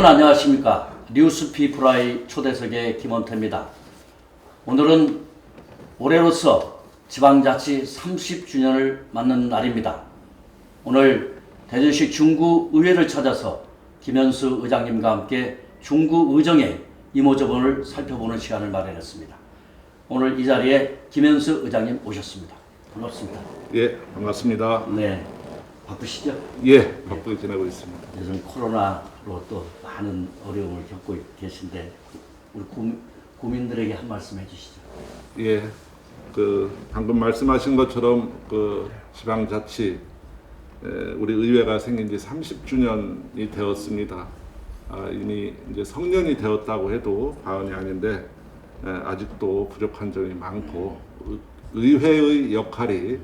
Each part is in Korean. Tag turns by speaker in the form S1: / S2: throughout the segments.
S1: 여러분 안녕하십니까. 뉴스피프라이 초대석의 김원태입니다. 오늘은 올해로서 지방자치 30주년을 맞는 날입니다. 오늘 대전시 중구의회를 찾아서 김현수 의장님과 함께 중구의정의 이모저모를 살펴보는 시간을 마련했습니다. 오늘 이 자리에 김현수 의장님 오셨습니다. 반갑습니다.
S2: 예, 반갑습니다.
S1: 네, 바쁘시죠?
S2: 예, 바쁘게 지내고 있습니다.
S1: 요즘 코로나로 또 많은 어려움을 겪고 계신데 우리 국민들에게 한 말씀 해주시죠.
S2: 예, 방금 말씀하신 것처럼 지방자치 우리 의회가 생긴 지 30주년이 되었습니다. 이미 이제 성년이 되었다고 해도 과언이 아닌데 아직도 부족한 점이 많고 의회의 역할이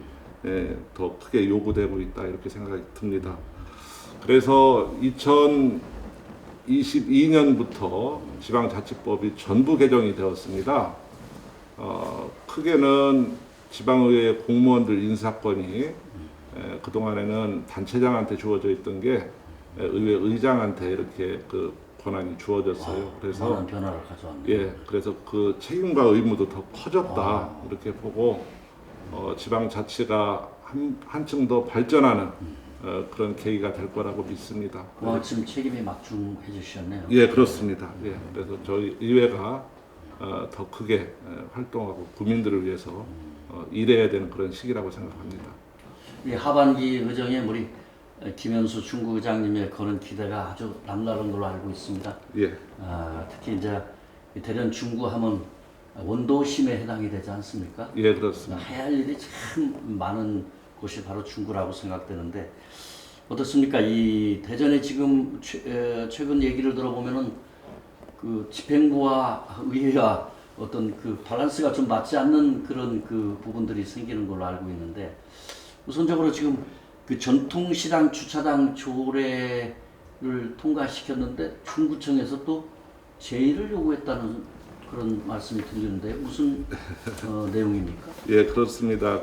S2: 더 크게 요구되고 있다 이렇게 생각이 듭니다. 그래서 2022년부터 지방자치법이 전부 개정이 되었습니다. 크게는 지방의회 공무원들 인사권이 그동안에는 단체장한테 주어져 있던 게 의회 의장한테 이렇게 그 권한이 주어졌어요. 그래서
S1: 많은 변화를 가져왔네요.
S2: 예, 그래서 그 책임과 의무도 더 커졌다 이렇게 보고 지방자치가 한층 더 발전하는 그런 계기가 될 거라고 믿습니다.
S1: 지금 책임이 막중해 주셨네요.
S2: 예, 그렇습니다. 예, 그래서 저희 의회가 더 크게 활동하고 국민들을 위해서 일해야 되는 그런 시기라고 생각합니다.
S1: 이 하반기 의정에 우리 김현수 중구의장님의 그런 기대가 아주 남다른 걸로 알고 있습니다.
S2: 예,
S1: 특히 이제 대전 중구하면 원도심에 해당이 되지 않습니까?
S2: 예, 그렇습니다.
S1: 해야 할 일이 참 많은 곳이 바로 중구라고 생각되는데 어떻습니까? 이 대전에 지금 최근 얘기를 들어보면은 그 집행부와 의회와 어떤 그 밸런스가 좀 맞지 않는 그런 그 부분들이 생기는 걸로 알고 있는데 우선적으로 지금 그 전통시장 주차장 조례를 통과시켰는데 중구청에서 또 제의를 요구했다는 그런 말씀이 들리는데 무슨 내용입니까?
S2: 예, 그렇습니다.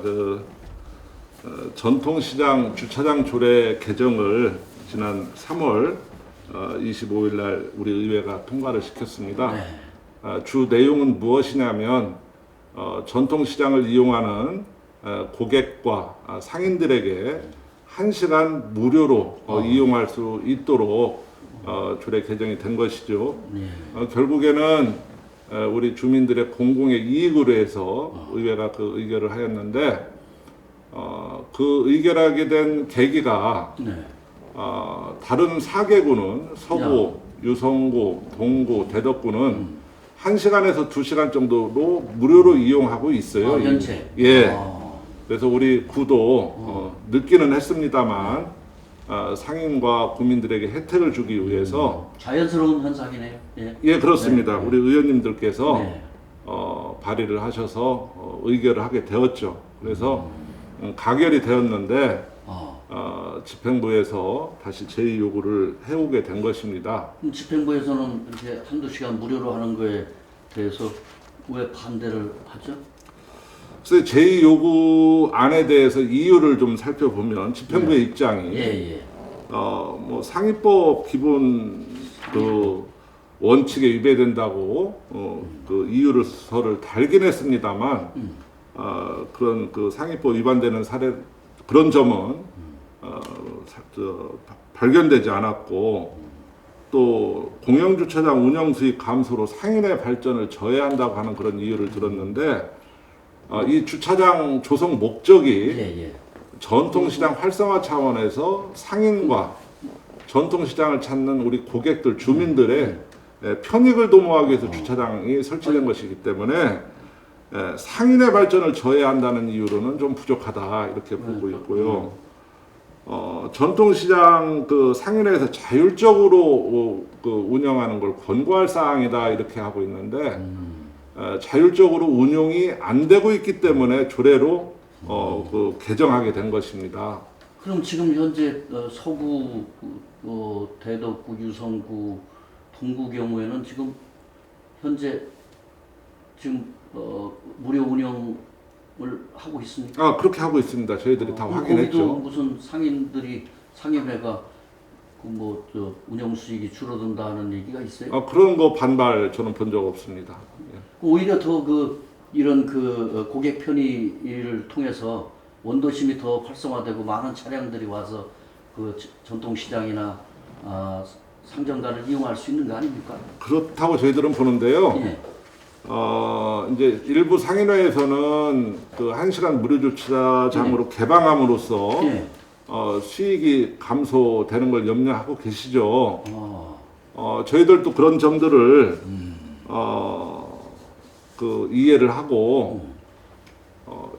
S2: 전통시장 주차장 조례 개정을 지난 3월 25일 날 우리 의회가 통과를 시켰습니다.
S1: 네.
S2: 주 내용은 무엇이냐면 전통시장을 이용하는 고객과 상인들에게 1시간 무료로 이용할 수 있도록 조례 개정이 된 것이죠.
S1: 네.
S2: 결국에는 우리 주민들의 공공의 이익으로 해서 의회가 그 의결을 하였는데 그 의결하게 된 계기가
S1: 네.
S2: 다른 4개구는 서구, 유성구, 동구, 대덕구는 1시간에서 2시간 정도로 무료로 이용하고 있어요.
S1: 현재.
S2: 예. 그래서 우리 구도 늦기는 했습니다만 상인과 국민들에게 혜택을 주기 위해서
S1: 자연스러운 현상이네요. 예,
S2: 예, 그렇습니다.
S1: 네.
S2: 우리 의원님들께서
S1: 네.
S2: 발의를 하셔서 의결을 하게 되었죠. 그래서 가결이 되었는데 집행부에서 다시 제의 요구를 해오게 된 것입니다.
S1: 그럼 집행부에서는 이렇게 한두 시간 무료로 하는 거에 대해서 왜 반대를 하죠?
S2: 그래서 제의 요구안에 대해서 이유를 좀 살펴보면 집행부의 입장이
S1: 예.
S2: 뭐 상위법 기본 그 원칙에 위배된다고 그 이유서를 달긴 했습니다만 그런 그 상위법 위반되는 사례 그런 점은 발견되지 않았고 또 공영주차장 운영 수익 감소로 상인의 발전을 저해한다고 하는 그런 이유를 들었는데 이 주차장 조성 목적이 전통시장 활성화 차원에서 상인과 전통시장을 찾는 우리 고객들 주민들의 편익을 도모하기 위해서 주차장이 설치된 것이기 때문에 상인의 발전을 저해한다는 이유로는 좀 부족하다 이렇게 보고 있고요. 전통시장 그 상인회에서 자율적으로 그 운영하는 걸 권고할 사항이다 이렇게 하고 있는데 자율적으로 운용이 안 되고 있기 때문에 조례로 그 개정하게 된 것입니다.
S1: 그럼 지금 현재 서구, 대덕구, 유성구, 동구 경우에는 지금 현재 무료 운영을 하고 있습니까?
S2: 그렇게 하고 있습니다. 저희들이 다 확인했죠.
S1: 거기도 무슨 상인회가 뭐저 운영 수익이 줄어든다는 얘기가 있어요.
S2: 그런 거 반발 저는 본 적 없습니다. 예.
S1: 오히려 더 이런 고객 편의를 통해서 원도심이 더 활성화되고 많은 차량들이 와서 그 전통시장이나 상점가를 이용할 수 있는 거 아닙니까?
S2: 그렇다고 저희들은 보는데요.
S1: 예.
S2: 이제 일부 상인회에서는 그 1시간 무료 주차장으로 개방함으로써
S1: 예.
S2: 수익이 감소되는 걸 염려하고 계시죠.
S1: 어,
S2: 저희들도 그런 점들을 그 이해를 하고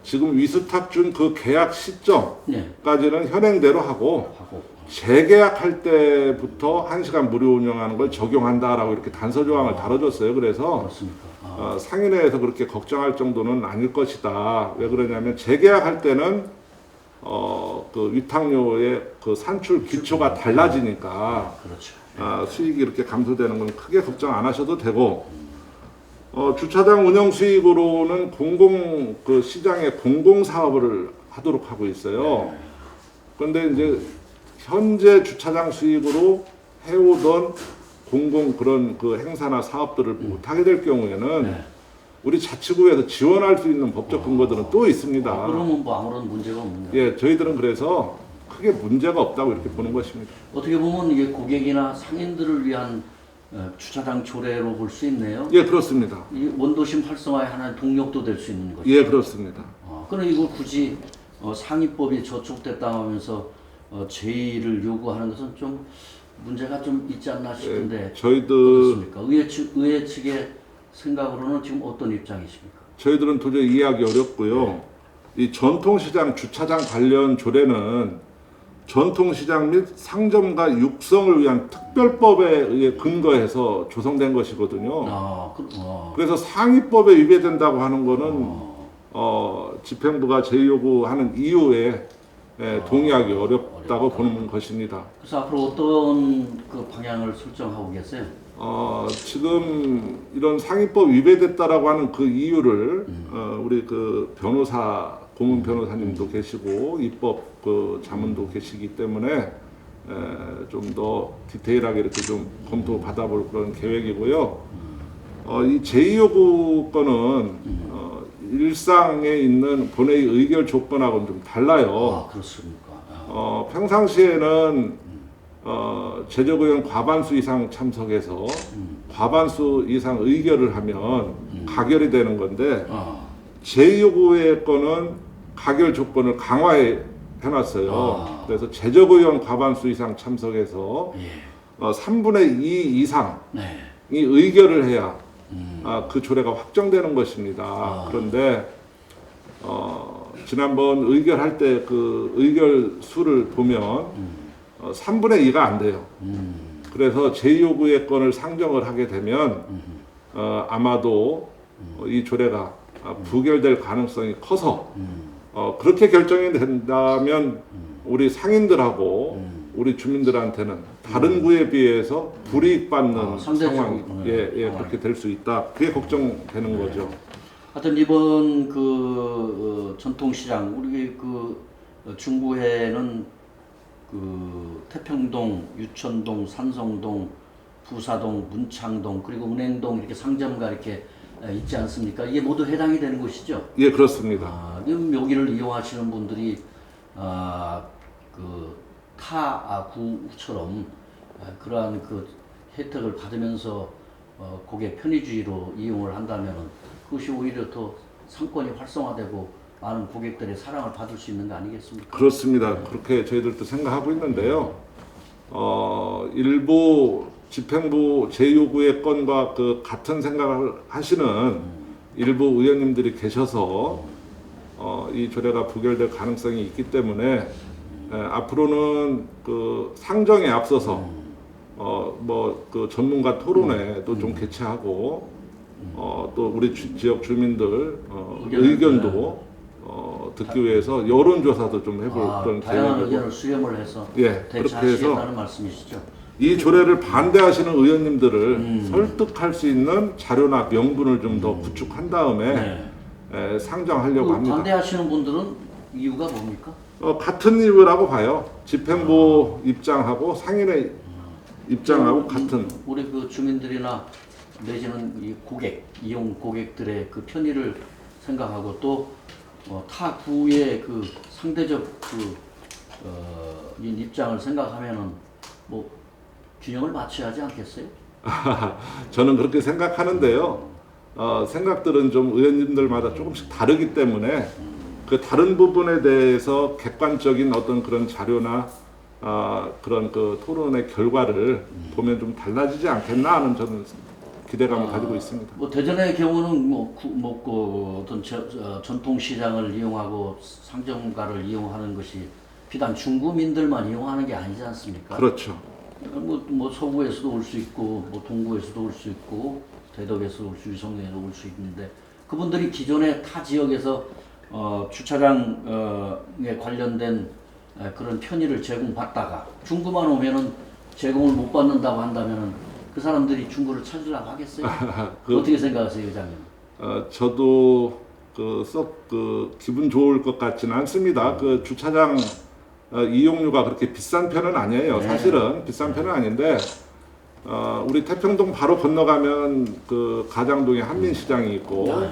S2: 지금 위스탁 준 그 계약 시점까지는
S1: 예.
S2: 현행대로 하고
S1: 하고.
S2: 재계약할 때부터 1시간 무료 운영하는 걸 적용한다라고 이렇게 단서 조항을 달아줬어요. 그래서
S1: 그렇습니까?
S2: 상인회에서 그렇게 걱정할 정도는 아닐 것이다. 왜 그러냐면 재계약할 때는 그 위탁료의 그 산출 기초가 달라지니까
S1: 그렇죠.
S2: 수익이 이렇게 감소되는 건 크게 걱정 안 하셔도 되고 주차장 운영 수익으로는 그 시장의 공공 사업을 하도록 하고 있어요. 그런데 이제 현재 주차장 수익으로 해오던 공공 그런 그 행사나 사업들을 못하게 될 경우에는
S1: 네.
S2: 우리 자치구에서 지원할 수 있는 법적 근거들은 또 있습니다.
S1: 그러면 뭐 아무런 문제가 없는 거예요.
S2: 예, 저희들은 그래서 크게 문제가 없다고 이렇게 보는 것입니다.
S1: 어떻게 보면 이게 고객이나 상인들을 위한 주차장 조례로 볼 수 있네요.
S2: 예, 그렇습니다.
S1: 이 원도심 활성화의 하나의 동력도 될 수 있는 거죠.
S2: 예, 그렇습니다.
S1: 그럼 이걸 굳이 상위법이 저촉됐다 하면서 제의를 요구하는 것은 좀 문제가 좀 있지 않나 싶은데 어떻습니까? 의회 측의 생각으로는 지금 어떤 입장이십니까?
S2: 저희들은 도저히 이해하기 어렵고요. 이 전통시장 주차장 관련 조례는 전통시장 및 상점가 육성을 위한 특별법에 의해 근거해서 조성된 것이거든요. 그래서 상위법에 위배된다고 하는 거는 집행부가 제요구하는 이유에 동의하기 어렵다고 보는 것입니다.
S1: 그래서 앞으로 어떤 그 방향을 설정하고 계세요?
S2: 지금 이런 상위법 위배됐다라고 하는 그 이유를 우리 그 변호사 고문 변호사님도 계시고 입법 그 자문도 계시기 때문에 좀 더 디테일하게 이렇게 좀 검토 받아볼 그런 계획이고요. 이 제2요구 건은 일상에 있는 본회의 의결 조건하고는 좀 달라요.
S1: 그렇습니까?
S2: 평상시에는 제적의원 과반수 이상 참석해서 과반수 이상 의결을 하면 가결이 되는 건데 제2요구의 건은 가결 조건을 강화해 놨어요. 그래서 제적의원 과반수 이상 참석해서 3분의 2 이상이 의결을 해야 그 조례가 확정되는 것입니다. 그런데 지난번 의결할 때 그 의결 수를 보면 3분의 2가 안 돼요. 그래서 제2요구의 건을 상정을 하게 되면 아마도 이 조례가 부결될 가능성이 커서 그렇게 결정이 된다면 우리 상인들하고 우리 주민들한테는 다른 구에 비해서 불이익 받는 상황이 그렇게 될 수 있다. 그게 걱정되는 거죠.
S1: 하여튼 이번 그 전통시장 우리 그 중구에는 그 태평동, 유천동, 산성동, 부사동, 문창동 그리고 은행동 이렇게 상점가 이렇게 있지 않습니까? 이게 모두 해당이 되는 곳이죠?
S2: 예, 그렇습니다.
S1: 그럼 여기를 이용하시는 분들이 그 타 구처럼 그러한 그 혜택을 받으면서 고객 편의주의로 이용을 한다면 그것이 오히려 더 상권이 활성화되고 많은 고객들의 사랑을 받을 수 있는 거 아니겠습니까?
S2: 그렇습니다. 그렇게 저희들도 생각하고 있는데요. 일부 집행부 제2요구의 건과 그 같은 생각을 하시는 일부 의원님들이 계셔서 이 조례가 부결될 가능성이 있기 때문에 앞으로는 그 상정에 앞서서 뭐 그 전문가 토론회도 좀 개최하고 또 우리 지역 주민들 의견도 듣기 위해서 여론조사도 좀 해볼 그런
S1: 다양한
S2: 계획이고
S1: 의견을 수렴을 해서
S2: 그렇게 해서
S1: 대처하시겠다는 말씀이시죠?
S2: 이 조례를 반대하시는 의원님들을 설득할 수 있는 자료나 명분을 좀 더 구축한 다음에 상정하려고 합니다.
S1: 반대하시는 분들은 이유가 뭡니까?
S2: 같은 이유라고 봐요. 집행부 입장하고 상인의 입장하고 같은.
S1: 우리 그 주민들이나 내지는 이 이용 고객들의 그 편의를 생각하고 또 타 구의 그 상대적 이 입장을 생각하면은 뭐 균형을 맞춰야 하지 않겠어요?
S2: 저는 그렇게 생각하는데요. 생각들은 좀 의원님들마다 조금씩 다르기 때문에 그 다른 부분에 대해서 객관적인 어떤 그런 자료나 그런 그 토론의 결과를 보면 좀 달라지지 않겠나 하는 저는 기대감을 가지고 있습니다.
S1: 뭐 대전의 경우는 그 어떤 전통 시장을 이용하고 상점가를 이용하는 것이 비단 중구민들만 이용하는 게 아니지 않습니까?
S2: 그렇죠.
S1: 뭐 서구에서도 올 수 있고 뭐 동구에서도 올 수 있고 대덕에서 올 수, 위성에서 올 수 있는데 그분들이 기존의 타 지역에서 주차장에 관련된 그런 편의를 제공받다가 중구만 오면은 제공을 못 받는다고 한다면은 그 사람들이 중구를 찾으려고 하겠어요? 어떻게 생각하세요, 회장님?
S2: 저도 썩 기분 좋을 것 같지는 않습니다. 그 주차장 이용료가 그렇게 비싼 편은 아니에요.
S1: 네.
S2: 사실은 비싼 편은 아닌데 우리 태평동 바로 건너가면 그 가장동에 한민시장이 있고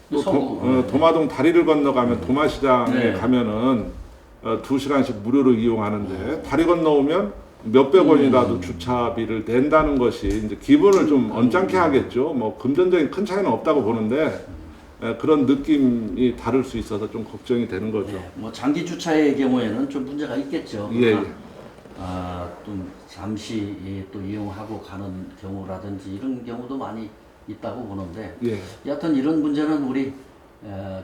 S2: 또 도마동 다리를 건너가면 도마시장에
S1: 네.
S2: 가면은 2시간씩 무료로 이용하는데 다리 건너오면 몇백 원이라도 주차비를 낸다는 것이 이제 기분을 좀 언짢게 하겠죠. 뭐 금전적인 큰 차이는 없다고 보는데 그런 느낌이 다를 수 있어서 좀 걱정이 되는 거죠.
S1: 네, 뭐 장기 주차의 경우에는 좀 문제가 있겠죠.
S2: 예.
S1: 좀 잠시 또 이용하고 가는 경우라든지 이런 경우도 많이 있다고 보는데
S2: 예.
S1: 여하튼 이런 문제는 우리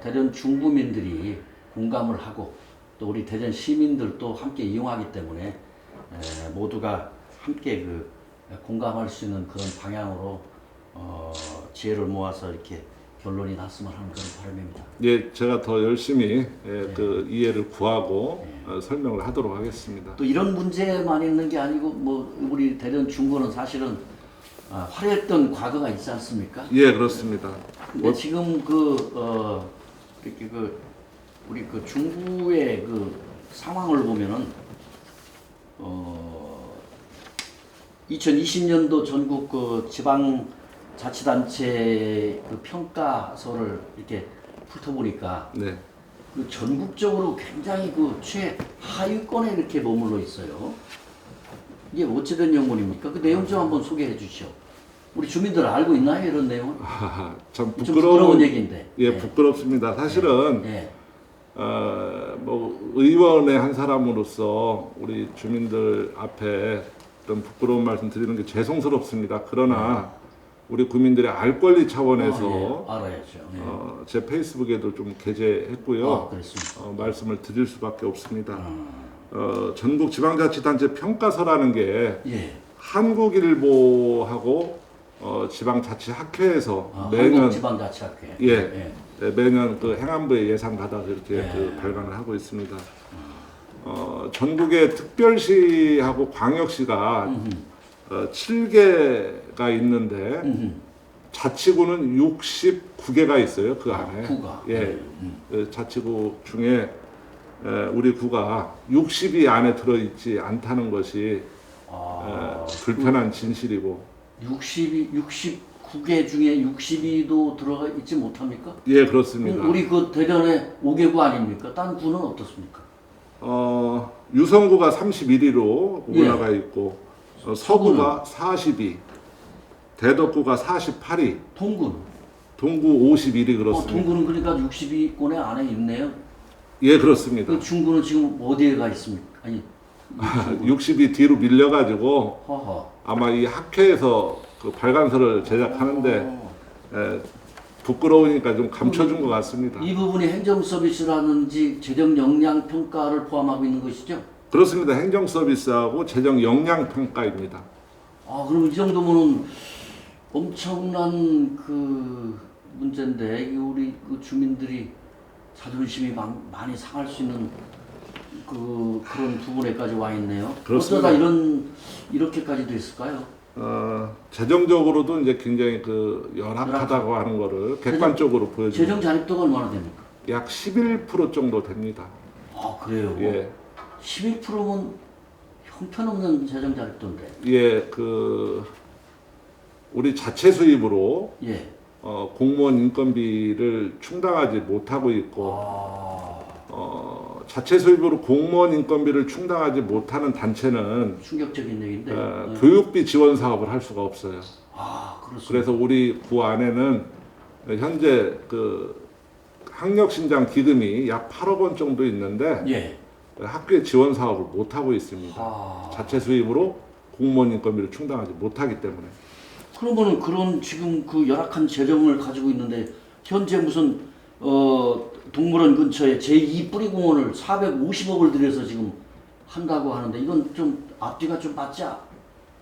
S1: 대전 중구민들이 공감을 하고 또 우리 대전 시민들도 함께 이용하기 때문에 모두가 함께 공감할 수 있는 그런 방향으로 지혜를 모아서 이렇게 결론이 났으면 하는 그런 바람입니다.
S2: 예, 제가 더 열심히 그 이해를 구하고 설명을 하도록 하겠습니다.
S1: 또 이런 문제만 있는 게 아니고 뭐 우리 대전 중구는 사실은 화려했던 과거가 있지 않습니까?
S2: 예, 그렇습니다.
S1: 근데 지금 이렇게 우리 중구의 상황을 보면은 2020년도 전국 지방자치단체 평가서를 이렇게 훑어보니까
S2: 네.
S1: 전국적으로 굉장히 최하위권에 이렇게 머물러 있어요. 이게 어찌된 영문입니까? 그 내용 좀 한번 소개해 주시죠. 우리 주민들 알고 있나요, 이런 내용을?
S2: 참
S1: 좀 부끄러운 얘기인데.
S2: 예, 부끄럽습니다. 사실은
S1: 네.
S2: 뭐 의원의 한 사람으로서 우리 주민들 앞에 어떤 부끄러운 말씀 드리는 게 죄송스럽습니다. 그러나 우리 국민들의 알 권리 차원에서
S1: 예, 알아야죠. 네.
S2: 제 페이스북에도 좀 게재했고요.
S1: 그렇습니다.
S2: 말씀을 드릴 수밖에 없습니다. 전국 지방자치단체 평가서라는 게
S1: 예.
S2: 한국일보하고 지방자치학회에서 매년
S1: 한국지방자치학회.
S2: 예. 매년 행안부에 예산 받아서 이렇게
S1: 예.
S2: 발간을 하고 있습니다. 전국의 특별시하고 광역시가 7개가 있는데 자치구는 69개가 있어요. 그 안에.
S1: 구가.
S2: 예. 자치구 중에 우리 구가 60위 안에 들어있지 않다는 것이 불편한 진실이고.
S1: 69개 중에 60위도 들어가 있지 못합니까?
S2: 예, 그렇습니다.
S1: 우리 대전에 5개구 아닙니까? 딴 구는 어떻습니까?
S2: 유성구가 31위로
S1: 예.
S2: 올라가 있고 서구가 42, 대덕구가 48위,
S1: 동군.
S2: 동구 51위 그렇습니다.
S1: 동군은 그러니까 60위권에 안에 있네요.
S2: 예, 그렇습니다.
S1: 그 중구는 지금 어디에 가 있습니까? 아니,
S2: 60위 뒤로 밀려가지고
S1: 허허.
S2: 아마 이 학회에서 발간서를 제작하는데 부끄러우니까 좀 감춰준 것 같습니다.
S1: 이 부분이 행정 서비스라든지 재정 역량 평가를 포함하고 있는 것이죠?
S2: 그렇습니다. 행정 서비스하고 재정 역량 평가입니다.
S1: 그럼 이 정도면은 엄청난 문제인데 이게 우리 주민들이 자존심이 많이 상할 수 있는 그런 부분에까지 와 있네요.
S2: 그렇습니다.
S1: 어쩌다 이렇게까지 됐을까요?
S2: 재정적으로도 이제 굉장히 열악하다고 하는 거를 객관적으로 보여줍니다.
S1: 재정 잔입도가 얼마나 됩니까?
S2: 약 11% 정도 됩니다.
S1: 아, 그래요?
S2: 예.
S1: 11%면 형편없는 재정 자립도인데.
S2: 예, 우리 자체 수입으로
S1: 예.
S2: 공무원 인건비를 충당하지 못하고 있고,
S1: 아,
S2: 자체 수입으로 공무원 인건비를 충당하지 못하는 단체는
S1: 충격적인 얘기인데. 네.
S2: 교육비 지원 사업을 할 수가 없어요.
S1: 아, 그렇습니다.
S2: 그래서 우리 구 안에는 현재 학력신장 기금이 약 8억 원 정도 있는데
S1: 예.
S2: 학교에 지원 사업을 못 하고 있습니다.
S1: 아,
S2: 자체 수입으로 공무원 인건비를 충당하지 못하기 때문에.
S1: 그러면은 그런 지금 그 열악한 재정을 가지고 있는데 현재 무슨 동물원 근처에 제2 뿌리공원을 450억을 들여서 지금 한다고 하는데 이건 좀 앞뒤가 좀 맞지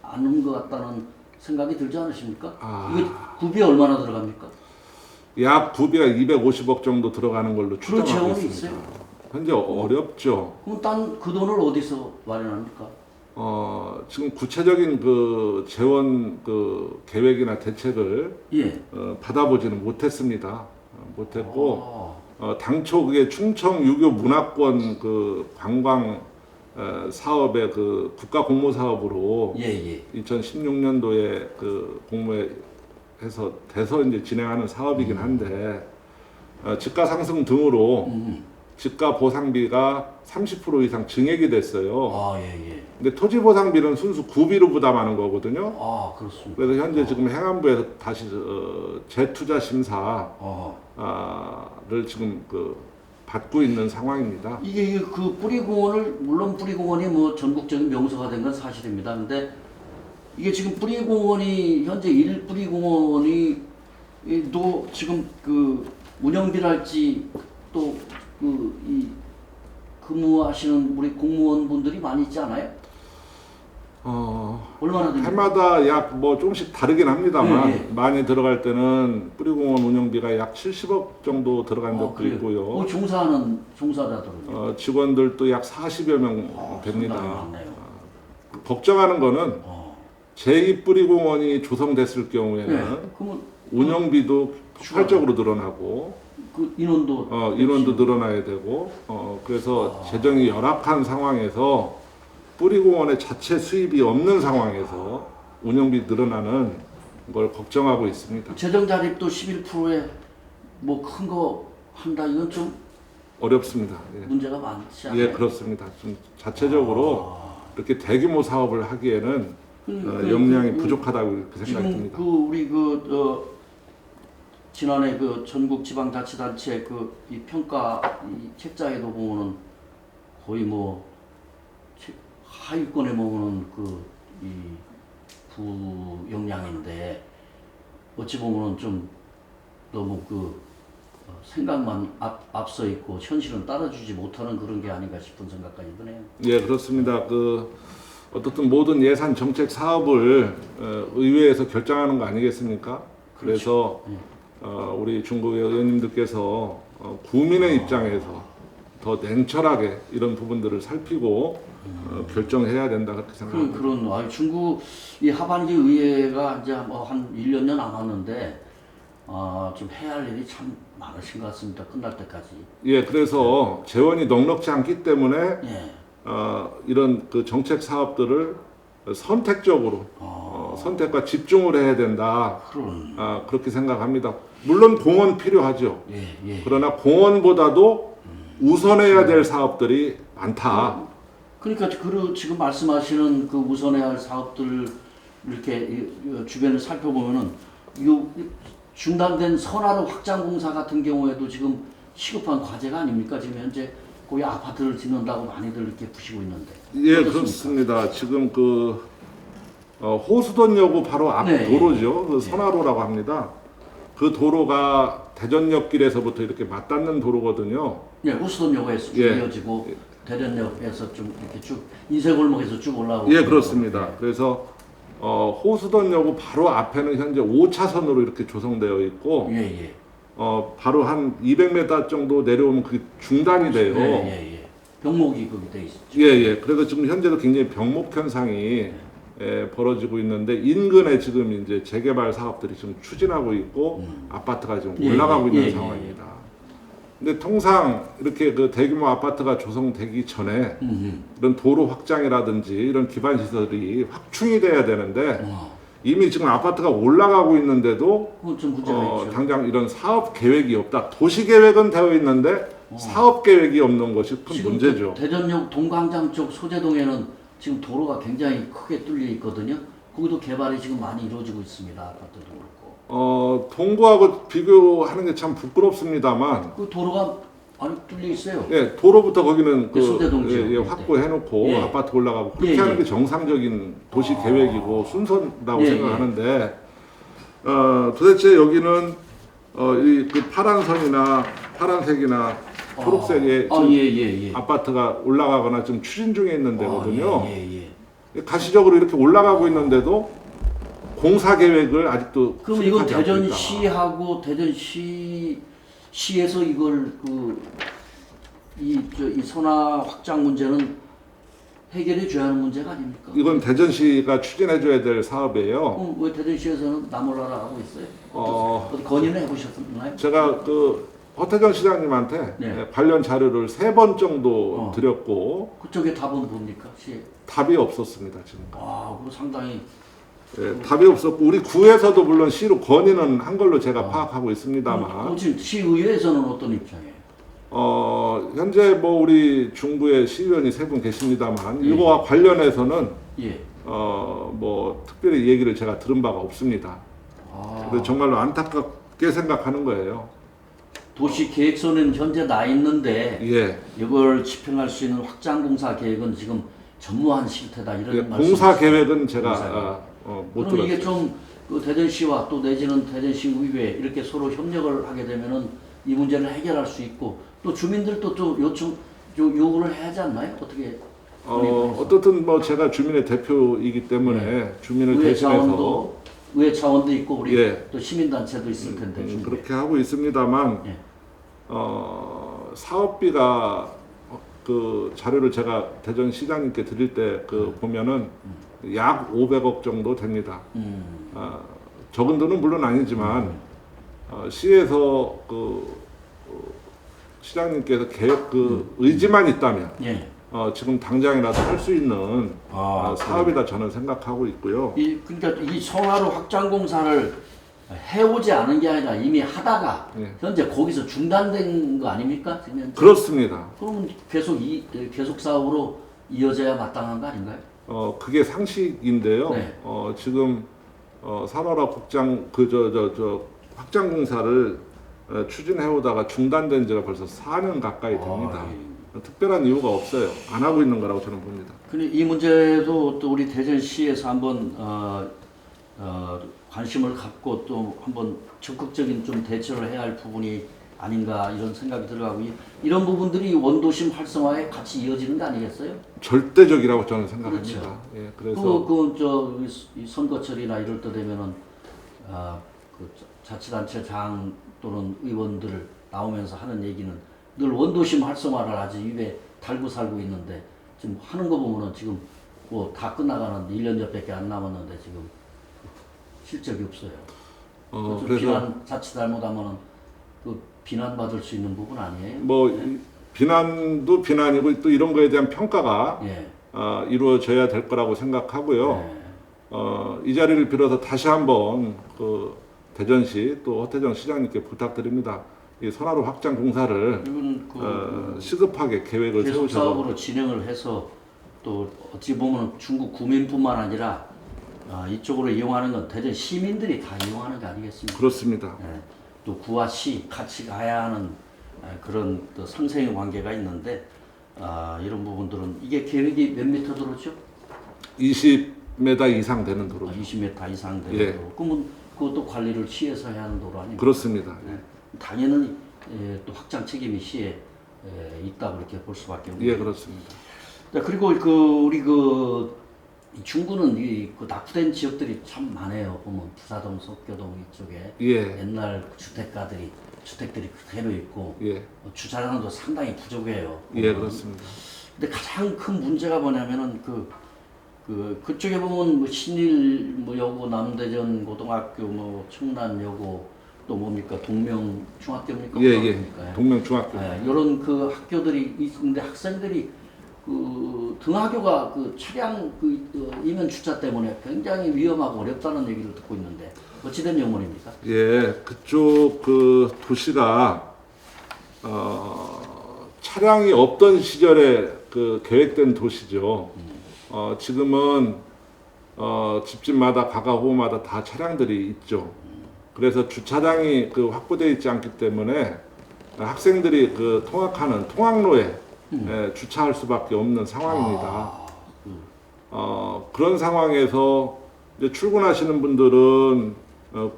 S1: 않는 것 같다는 생각이 들지 않으십니까? 이게 구비에 얼마나 들어갑니까?
S2: 약 구비가 250억 정도 들어가는 걸로
S1: 그런
S2: 추정하고
S1: 재원이
S2: 있습니다.
S1: 있어요?
S2: 현재 어렵죠.
S1: 그럼 딴 그 돈을 어디서 마련합니까?
S2: 지금 구체적인 재원 계획이나 대책을
S1: 예.
S2: 받아보지는 못했습니다. 못했고
S1: 아,
S2: 당초 그게 충청 유교 문화권 관광 사업의 국가 공모 사업으로
S1: 예, 예.
S2: 2016년도에 공모해서 돼서 이제 진행하는 사업이긴 한데 집가 상승 등으로 집가 보상비가 30% 이상 증액이 됐어요.
S1: 아, 예, 예.
S2: 근데 토지 보상비는 순수 구비로 부담하는 거거든요.
S1: 아, 그렇습니다.
S2: 그래서 현재 지금 행안부에서 다시 재투자 심사를 지금 받고 있는 상황입니다.
S1: 이게 그 뿌리공원을 물론 뿌리공원이 뭐 전국적인 명소가 된 건 사실입니다. 근데 이게 지금 뿌리공원이 현재 1뿌리공원이 또 지금 운영비랄지 또 이 근무하시는 우리 공무원분들이 많이 있지 않아요? 얼마나 됩니까?
S2: 해마다 약 조금씩 다르긴 합니다만
S1: 예, 예.
S2: 많이 들어갈 때는 뿌리공원 운영비가 약 70억 정도 들어간 적도
S1: 그래요?
S2: 있고요.
S1: 종사하는 종사자들은
S2: 직원들도 약 40여 명 됩니다.
S1: 상당히 많네요.
S2: 걱정하는 거는 제2 뿌리공원이 조성됐을 경우에는
S1: 네. 그러면
S2: 운영비도 폭발적으로 늘어나고
S1: 그 인원도
S2: 인원도 늘어나야 되고 그래서 재정이 열악한 상황에서 뿌리공원의 자체 수입이 없는 상황에서 운영비 늘어나는 걸 걱정하고 있습니다.
S1: 재정 자립도 11%에 뭐 큰 거 한다 이건 좀
S2: 어렵습니다. 예.
S1: 문제가 많지 않아요?
S2: 예, 그렇습니다. 좀 자체적으로 이렇게 대규모 사업을 하기에는 역량이 부족하다고 이렇게 생각이
S1: 지금
S2: 듭니다.
S1: 우리 지난해 전국 지방자치단체 이 평가 이 책자에도 보면은 거의 뭐 하위권에 머무는 이 부역량인데 어찌 보면은 좀 너무 생각만 앞서 있고 현실은 따라주지 못하는 그런 게 아닌가 싶은 생각까지 드네요.
S2: 예, 그렇습니다. 어떻든 모든 예산 정책 사업을 의회에서 결정하는 거 아니겠습니까? 그래서 우리 중국의 의원님들께서 국민의 입장에서 더 냉철하게 이런 부분들을 살피고 결정해야 된다 그렇게 생각합니다.
S1: 그런 중국 이 하반기 의회가 이제 뭐 한 1년여 남았는데 좀 해야 할 일이 참 많으신 것 같습니다. 끝날 때까지.
S2: 예, 그래서 재원이 넉넉지 않기 때문에
S1: 예.
S2: 이런 정책 사업들을 선택적으로 선택과 집중을 해야 된다. 그렇게 생각합니다. 물론 공원 필요하죠.
S1: 예, 예.
S2: 그러나 공원보다도 우선해야 될 사업들이 많다.
S1: 그러니까 지금 말씀하시는 우선해야 할 사업들 이렇게 주변을 살펴보면은 중단된 선화로 확장 공사 같은 경우에도 지금 시급한 과제가 아닙니까? 지금 현재 거기 아파트를 짓는다고 많이들 이렇게 부시고 있는데.
S2: 예,
S1: 어떻습니까?
S2: 그렇습니다. 지금 호수돈여고 바로 앞
S1: 네,
S2: 도로죠. 선화로라고 합니다. 그 도로가 대전역길에서부터 이렇게 맞닿는 도로거든요.
S1: 예, 호수돈역에서 쭉
S2: 예.
S1: 이어지고 대전역에서 좀 이렇게 쭉 인쇄골목에서 쭉 올라오고.
S2: 예, 그렇습니다. 그래서 호수돈여고 바로 앞에는 현재 5차선으로 이렇게 조성되어 있고
S1: 예, 예.
S2: 바로 한 200m 정도 내려오면 그게 중단이 돼요.
S1: 예, 예, 예. 병목이 거기 돼 있죠.
S2: 예, 예. 그래서 지금 현재도 굉장히 병목 현상이 벌어지고 있는데 인근에 지금 이제 재개발 사업들이 지금 추진하고 있고 아파트가 지금
S1: 예,
S2: 올라가고
S1: 예,
S2: 있는
S1: 예,
S2: 상황입니다. 근데 통상 이렇게 그 대규모 아파트가 조성되기 전에 이런 도로 확장이라든지 이런 기반 시설이 확충이 돼야 되는데 이미 지금 아파트가 올라가고 있는데도
S1: 그건 좀 문제가 있죠.
S2: 당장 이런 사업 계획이 없다. 도시 계획은 되어 있는데 사업 계획이 없는 것이 큰
S1: 지금
S2: 문제죠.
S1: 대전역 동광장 쪽 소재동에는 지금 도로가 굉장히 크게 뚫려 있거든요. 거기도 개발이 지금 많이 이루어지고 있습니다. 아파트도 그렇고.
S2: 동구하고 비교하는 게 참 부끄럽습니다만,
S1: 그 도로가 많이 뚫려 있어요.
S2: 예, 도로부터 거기는
S1: 그 소대동 지역
S2: 확보해놓고
S1: 예.
S2: 아파트 올라가고 그렇게
S1: 예,
S2: 하는
S1: 예.
S2: 게 정상적인 도시 계획이고 순서라고
S1: 예,
S2: 생각하는데, 도대체 여기는 이 그 파란 선이나 파란색이나 초록색의 지금
S1: 예.
S2: 아파트가 올라가거나 지금 추진 중에 있는 데거든요.
S1: 예.
S2: 가시적으로 이렇게 올라가고 있는데도 공사 계획을 아직도
S1: 그럼 이건
S2: 수립하지 않고 있다.
S1: 대전시하고 대전시에서 이걸 이 선화 확장 문제는 해결해 줘야 하는 문제가 아닙니까?
S2: 이건 대전시가 추진해줘야 될 사업이에요.
S1: 그럼 왜 대전시에서는 나몰라라 하고 있어요? 어디 건의는 해보셨나요?
S2: 제가 그 허태정 시장님한테
S1: 네.
S2: 관련 자료를 3번 정도
S1: 어.
S2: 드렸고
S1: 그쪽에 답은 뭡니까?
S2: 답이 없었습니다 지금.
S1: 그거 상당히
S2: 답이 없었고 우리 구에서도 물론 시로 건의는 한 걸로 제가 파악하고 있습니다만
S1: 지금 시의회에서는 어떤 입장이에요?
S2: 현재 뭐 우리 중구에 시의원이 3분 계십니다만
S1: 예.
S2: 이거와 관련해서는
S1: 예.
S2: 뭐 특별히 얘기를 제가 들은 바가 없습니다. 그래서 정말로 안타깝게 생각하는 거예요.
S1: 도시 계획서는 현재 나 있는데
S2: 예.
S1: 이걸 집행할 수 있는 확장 공사 계획은 지금 전무한 실태다 이런
S2: 예,
S1: 말씀.
S2: 공사 계획은 제가
S1: 공사 계획.
S2: 못
S1: 그럼 이게
S2: 들었어요.
S1: 좀그 대전시와 또 내지는 대전시 의회 이렇게 서로 협력을 하게 되면은 이 문제를 해결할 수 있고 또 주민들도 또 요구를 해야 하지 않나요? 어떻게?
S2: 어떻든 뭐 제가 주민의 대표이기 때문에 주민을
S1: 의회
S2: 대신해서
S1: 차원도 의회 차원도 있고 우리
S2: 예.
S1: 또 시민단체도 있을 텐데 중국에.
S2: 그렇게 하고 있습니다만
S1: 예.
S2: 사업비가 그 자료를 제가 대전 시장님께 드릴 때 그 보면은 약 500억 정도 됩니다. 적은 돈은 물론 아니지만 시에서 시장님께서 계획 의지만 있다면
S1: 예.
S2: 지금 당장이라도 할 수 있는
S1: 아,
S2: 사업이다 저는 생각하고 있고요.
S1: 그러니까 이 성화로 확장 공사를 해오지 않은 게 아니라 이미 하다가
S2: 예.
S1: 현재 거기서 중단된 거 아닙니까? 지금 현재?
S2: 그렇습니다.
S1: 그러면 계속 사업으로 이어져야 마땅한 거 아닌가요?
S2: 그게 상식인데요.
S1: 네.
S2: 지금 산업화 국장 확장 공사를 추진해 오다가 중단된 지가 벌써 4년 가까이 됩니다. 특별한 이유가 없어요. 안 하고 있는 거라고 저는 봅니다.
S1: 근데 이 문제도 또 우리 대전시에서 한번 관심을 갖고 또 한번 적극적인 좀 대처를 해야 할 부분이 아닌가 이런 생각이 들어가고 이런 부분들이 원도심 활성화에 같이 이어지는 거 아니겠어요?
S2: 절대적이라고 저는 생각합니다.
S1: 그렇죠.
S2: 예, 그래서
S1: 이 선거철이나 이럴 때 되면은 그 자치단체 장 또는 의원들 나오면서 하는 얘기는 늘 원도심 활성화를 아주 입에 달고 살고 있는데 지금 하는 거 보면은 지금 뭐 다 끝나가는데 1년 몇밖에 안 남았는데 지금 실적이 없어요.
S2: 그래서
S1: 자칫 잘못하면은 그 비난받을 수 있는 부분 아니에요?
S2: 뭐 비난도 비난이고 또 이런 거에 대한 평가가
S1: 예.
S2: 이루어져야 될 거라고 생각하고요.
S1: 예.
S2: 이 자리를 빌어서 다시 한번 그 대전시 또 허태정 시장님께 부탁드립니다. 이 선화로 확장 공사를
S1: 이건
S2: 시급하게 계획을
S1: 계속
S2: 세우셔서
S1: 사업으로 진행을 해서 또 어찌 보면 중국 구민뿐만 아니라 이쪽으로 이용하는 건 대전 시민들이 다 이용하는 게 아니겠습니까?
S2: 그렇습니다.
S1: 예. 또 구와 시 같이 가야 하는 그런 또 상생의 관계가 있는데 이런 부분들은 이게 계획이 몇 미터 도로죠?
S2: 20m 이상 되는 도로.
S1: 20m 이상 되는
S2: 예.
S1: 도로. 그러면 그것도 관리를 시에서 해야 하는 도로 아닙니까?
S2: 그렇습니다.
S1: 네. 당연히 또 확장 책임이 시에 있다고 이렇게 볼 수밖에 없는.
S2: 예, 그렇습니다.
S1: 자, 그리고 우리 중구는 그 낙후된 지역들이 참 많아요. 보면 부사동, 석교동 이쪽에
S2: 예,
S1: 옛날 주택들이 그대로 있고
S2: 예,
S1: 주차장도 상당히 부족해요.
S2: 예, 그렇습니다.
S1: 근데 가장 큰 문제가 뭐냐면은 그쪽에 보면 뭐 신일 뭐 여고, 남대전 고등학교, 뭐 청란여고, 또 뭡니까 동명 중학교입니까?
S2: 예.
S1: 뭡니까?
S2: 동명중학교.
S1: 이런 그 학교들이 있는데 학생들이 그 등하교가 그 차량 이면 주차 때문에 굉장히 위험하고 어렵다는 얘기를 듣고 있는데 어찌된 영문입니까?
S2: 예, 그쪽 그 도시가 차량이 없던 시절에 그 계획된 도시죠. 지금은 집집마다 가가호마다 다 차량들이 있죠. 그래서 주차장이 그 확보되어 있지 않기 때문에 학생들이 그 통학하는 통학로에 주차할 수밖에 없는 상황입니다. 그런 상황에서 이제 출근하시는 분들은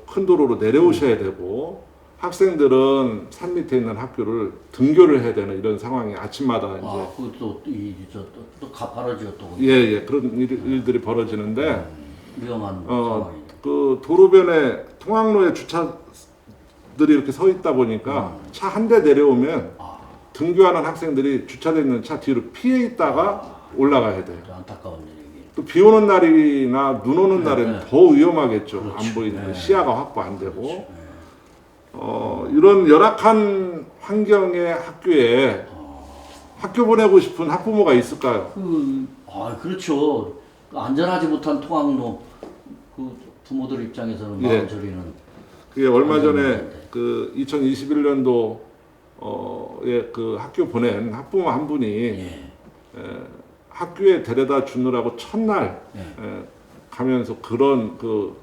S2: 큰 도로로 내려오셔야 되고 학생들은 산 밑에 있는 학교를 등교를 해야 되는 이런 상황이 아침마다 이제
S1: 그것도 또 가파르지가 또
S2: 예, 그런 일들이 벌어지는데
S1: 위험한 상황이.
S2: 그 도로변에 통학로에 주차들이 이렇게 서 있다 보니까 차 한 대 내려오면 등교하는 학생들이 주차되어 있는 차 뒤로 피해 있다가 올라가야 돼요.
S1: 안타까운 일이기.
S2: 또 비 오는 날이나 눈 오는 날에는 더 위험하겠죠.
S1: 그렇죠.
S2: 안 보이는
S1: 네.
S2: 시야가 확보 안 되고
S1: 그렇죠.
S2: 이런 열악한 환경의 학교에 학교 보내고 싶은 학부모가 있을까요?
S1: 그렇죠. 그 안전하지 못한 통학로 그 부모들 입장에서는
S2: 예.
S1: 마음 저리는.
S2: 그게 얼마 전에
S1: 안전한데.
S2: 그 2021년도 그 학교 보낸 학부모 한 분이
S1: 예.
S2: 학교에 데려다 주느라고 첫날
S1: 예.
S2: 가면서 그런 그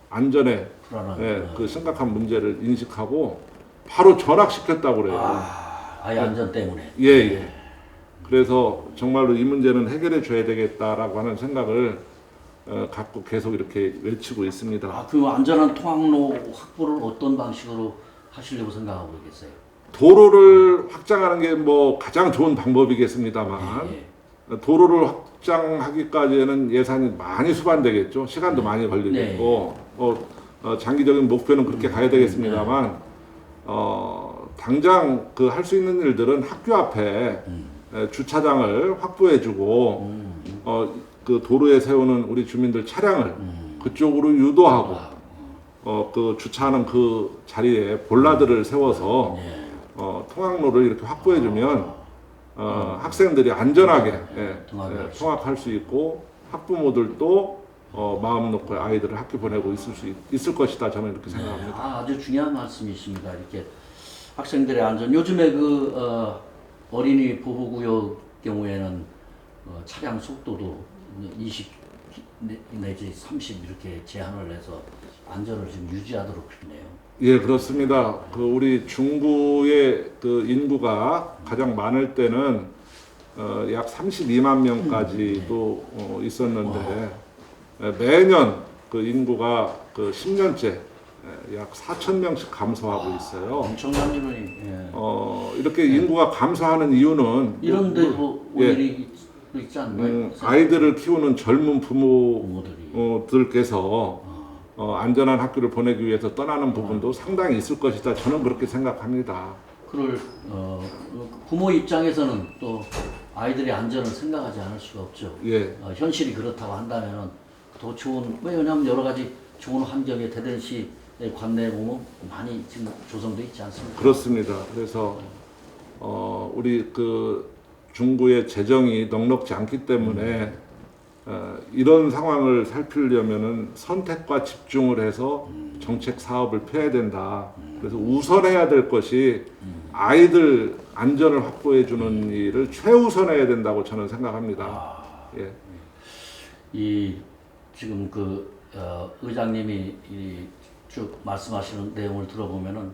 S2: 안전에
S1: 불안한.
S2: 그 심각한 문제를 인식하고 바로 전학시켰다고 그래요.
S1: 아예 안전 때문에.
S2: 예. 그래서 정말로 이 문제는 해결해 줘야 되겠다라고 하는 생각을 갖고 계속 이렇게 외치고 있습니다.
S1: 그 안전한 통학로 확보를 어떤 방식으로 하시려고 생각하고 계세요?
S2: 도로를 확장하는 게 뭐 가장 좋은 방법이겠습니다만
S1: 예.
S2: 도로를 확장하기까지는 예산이 많이 수반되겠죠. 시간도 많이 걸리겠고 장기적인 목표는 그렇게 가야 되겠습니다만 당장 그 할 수 있는 일들은 학교 앞에 주차장을 확보해주고 그 도로에 세우는 우리 주민들 차량을 그쪽으로 유도하고 그 주차하는 그 자리에 볼라드를 세워서 통학로를 이렇게 확보해주면 학생들이 안전하게 통학할 수 있고 학부모들도 마음 놓고 아이들을 학교 보내고 있을 것이다. 저는 이렇게 생각합니다.
S1: 아주 중요한 말씀이십니다. 이렇게 학생들의 안전. 요즘에 어린이 보호구역 경우에는 차량 속도도 20 내지 30 이렇게 제한을 해서 안전을 지금 유지하도록 그러네요.
S2: 예, 그렇습니다. 그 우리 중구의 그 인구가 가장 많을 때는 약 32만 명까지도 있었는데 매년 그 인구가 그 10년째 약 4천 명씩 감소하고 있어요.
S1: 엄청난 일이.
S2: 이렇게 인구가 감소하는 이유는
S1: 이런데도 원인이 있지 않나요?
S2: 아이들을 키우는 젊은
S1: 부모들이.
S2: 부모들께서 안전한 학교를 보내기 위해서 떠나는 부분도 상당히 있을 것이다. 저는 그렇게 생각합니다.
S1: 부모 입장에서는 또 아이들의 안전을 생각하지 않을 수가 없죠.
S2: 예.
S1: 현실이 그렇다고 한다면은 더 왜냐하면 여러 가지 좋은 환경에 대전시 관내에 보면 많이 지금 조성돼 있지 않습니까?
S2: 그렇습니다. 그래서 우리 그 중구의 재정이 넉넉지 않기 때문에 이런 상황을 살피려면은 선택과 집중을 해서 정책 사업을 펴야 된다. 그래서 우선해야 될 것이 아이들 안전을 확보해 주는 일을 최우선해야 된다고 저는 생각합니다. 예.
S1: 지금 의장님이 쭉 말씀하시는 내용을 들어보면은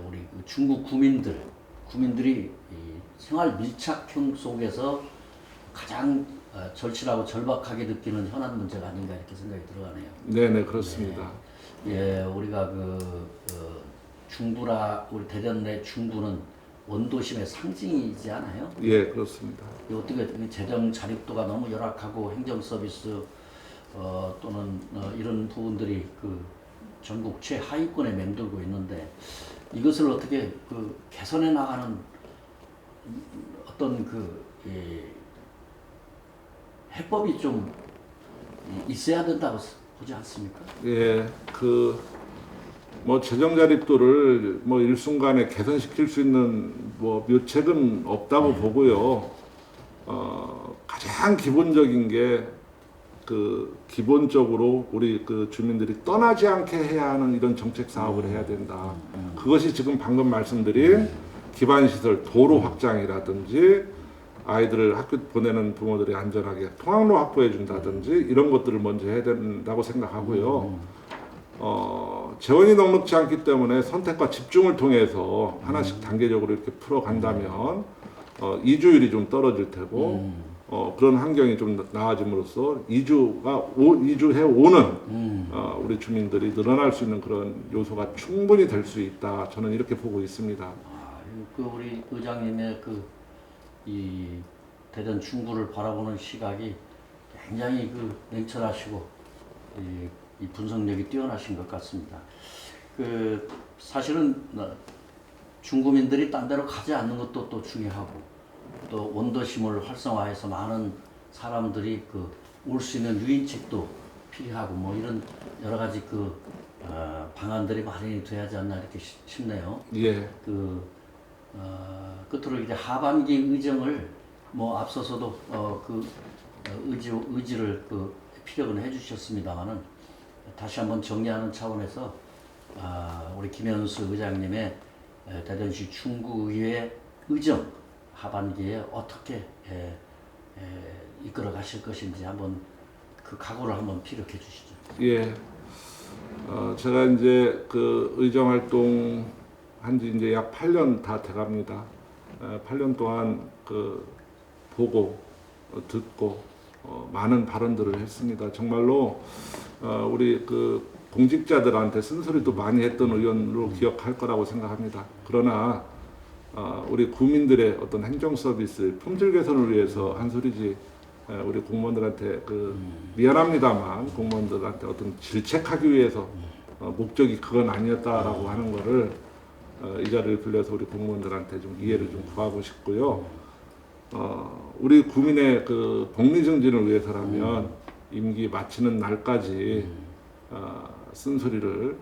S1: 우리 중국 구민들이 생활 밀착형 속에서 가장 절실하고 절박하게 느끼는 현안 문제가 아닌가 이렇게 생각이 들어가네요.
S2: 네네 그렇습니다.
S1: 우리가 중구라 우리 대전 내 중구는 원도심의 상징이지 않아요?
S2: 예 그렇습니다.
S1: 어떻게 재정 자립도가 너무 열악하고 행정 서비스 또는 이런 부분들이 전국 최하위권에 맴돌고 있는데 이것을 어떻게 개선해 나가는 어떤 해법이 좀 있어야 된다고 보지 않습니까?
S2: 예, 뭐 재정 자립도를 뭐 일순간에 개선시킬 수 있는 뭐 묘책은 없다고 보고요. 가장 기본적인 게 그 기본적으로 우리 그 주민들이 떠나지 않게 해야 하는 이런 정책 사업을 해야 된다. 그것이 지금 방금 말씀드린 기반 시설 도로 확장이라든지 아이들을 학교 보내는 부모들이 안전하게 통학로 확보해 준다든지 이런 것들을 먼저 해야 된다고 생각하고요. 재원이 넉넉지 않기 때문에 선택과 집중을 통해서 하나씩 단계적으로 이렇게 풀어간다면 이주율이 좀 떨어질 테고 그런 환경이 좀 나아짐으로써 이주해 오는 우리 주민들이 늘어날 수 있는 그런 요소가 충분히 될 수 있다. 저는 이렇게 보고 있습니다.
S1: 그 우리 의장님의 이 대전 중구를 바라보는 시각이 굉장히 냉철하시고 이 분석력이 뛰어나신 것 같습니다. 사실은 중구민들이 딴 데로 가지 않는 것도 또 중요하고 또 원도심을 활성화해서 많은 사람들이 올 수 있는 유인책도 필요하고 뭐 이런 여러 가지 방안들이 마련이 돼야지 않나 이렇게 싶네요.
S2: 예.
S1: 끝으로 이제 하반기 의정을 뭐 앞서서도 의지를 피력은 해주셨습니다만은 다시 한번 정리하는 차원에서 우리 김현수 의장님의 대전시 중구의회 의정 하반기에 어떻게 이끌어 가실 것인지 한번 그 각오를 한번 피력해 주시죠.
S2: 예. 제가 이제 의정 활동 한지 이제 약 8년 다 돼갑니다. 8년 동안 보고 듣고 많은 발언들을 했습니다. 정말로 우리 공직자들한테 쓴소리도 많이 했던 의원으로 기억할 거라고 생각합니다. 그러나 우리 국민들의 어떤 행정 서비스 품질 개선을 위해서 한 소리지 우리 공무원들한테 미안합니다만 공무원들한테 어떤 질책하기 위해서 목적이 그건 아니었다라고 하는 거를 이 자리를 빌려서 우리 공무원들한테 좀 이해를 좀 구하고 싶고요. 우리 국민의 복리 증진을 위해서라면 임기 마치는 날까지 쓴소리를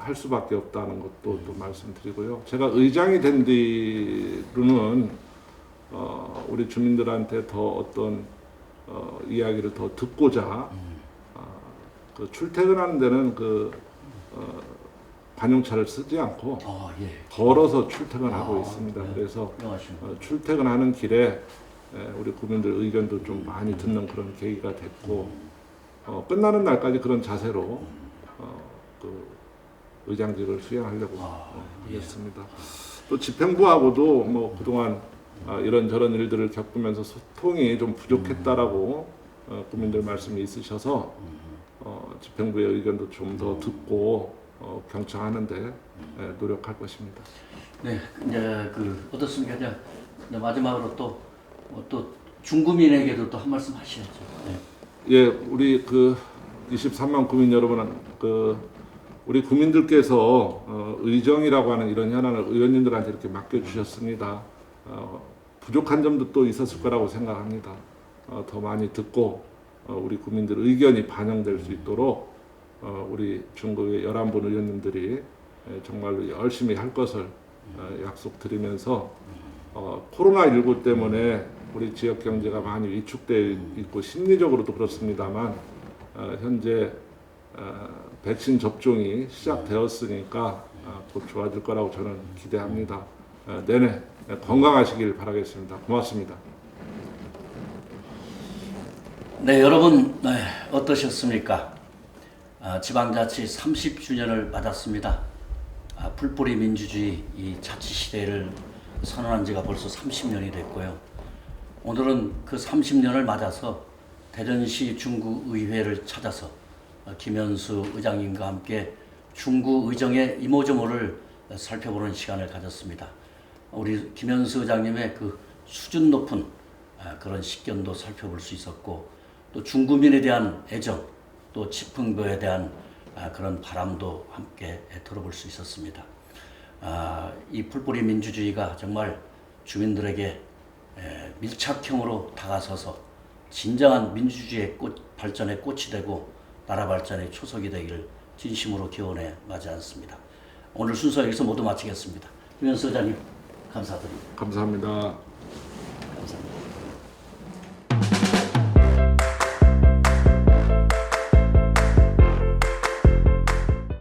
S2: 할 수밖에 없다는 것도 또 말씀드리고요. 제가 의장이 된 뒤로는 우리 주민들한테 더 어떤 이야기를 더 듣고자 출퇴근하는 데는 관용차를 쓰지 않고 걸어서 출퇴근하고 있습니다.
S1: 네.
S2: 그래서 출퇴근하는 길에 우리 국민들 의견도 좀 많이 듣는 그런 계기가 됐고 끝나는 날까지 그런 자세로 의장직을 수행하려고 하겠습니다. 또 집행부하고도 뭐 그동안 이런저런 일들을 겪으면서 소통이 좀 부족했다라고 국민들 말씀이 있으셔서 집행부의 의견도 좀 더 듣고 경청하는데 노력할 것입니다.
S1: 네, 이제 어떻습니까? 이제 마지막으로 또 중구민에게도 또 한 말씀 하셔야죠. 네.
S2: 예, 우리 23만 국민 여러분, 우리 국민들께서 의정이라고 하는 이런 현안을 의원님들한테 이렇게 맡겨주셨습니다. 부족한 점도 또 있었을 거라고 생각합니다. 더 많이 듣고 우리 국민들 의견이 반영될 수 있도록 우리 중구의 11분 의원님들이 정말로 열심히 할 것을 약속드리면서 코로나19 때문에 우리 지역 경제가 많이 위축되어 있고 심리적으로도 그렇습니다만 현재 백신 접종이 시작되었으니까 곧 좋아질 거라고 저는 기대합니다. 내내 건강하시길 바라겠습니다. 고맙습니다.
S1: 네, 여러분 어떠셨습니까? 지방자치 30주년을 맞았습니다. 풀뿌리 민주주의 이 자치 시대를 선언한 지가 벌써 30년이 됐고요. 오늘은 그 30년을 맞아서 대전시 중구의회를 찾아서 김현수 의장님과 함께 중구의정의 이모저모를 살펴보는 시간을 가졌습니다. 우리 김현수 의장님의 수준 높은 그런 식견도 살펴볼 수 있었고 또 중구민에 대한 애정 또 집행부에 대한 그런 바람도 함께 들어볼 수 있었습니다. 이 풀뿌리 민주주의가 정말 주민들에게 밀착형으로 다가서서 진정한 민주주의의 발전의 꽃이 되고 나라 발전의 초석이 되기를 진심으로 기원해 마지 않습니다. 오늘 순서 여기서 모두 마치겠습니다. 김현수 의장님 감사드립니다.
S2: 감사합니다.
S1: 감사합니다.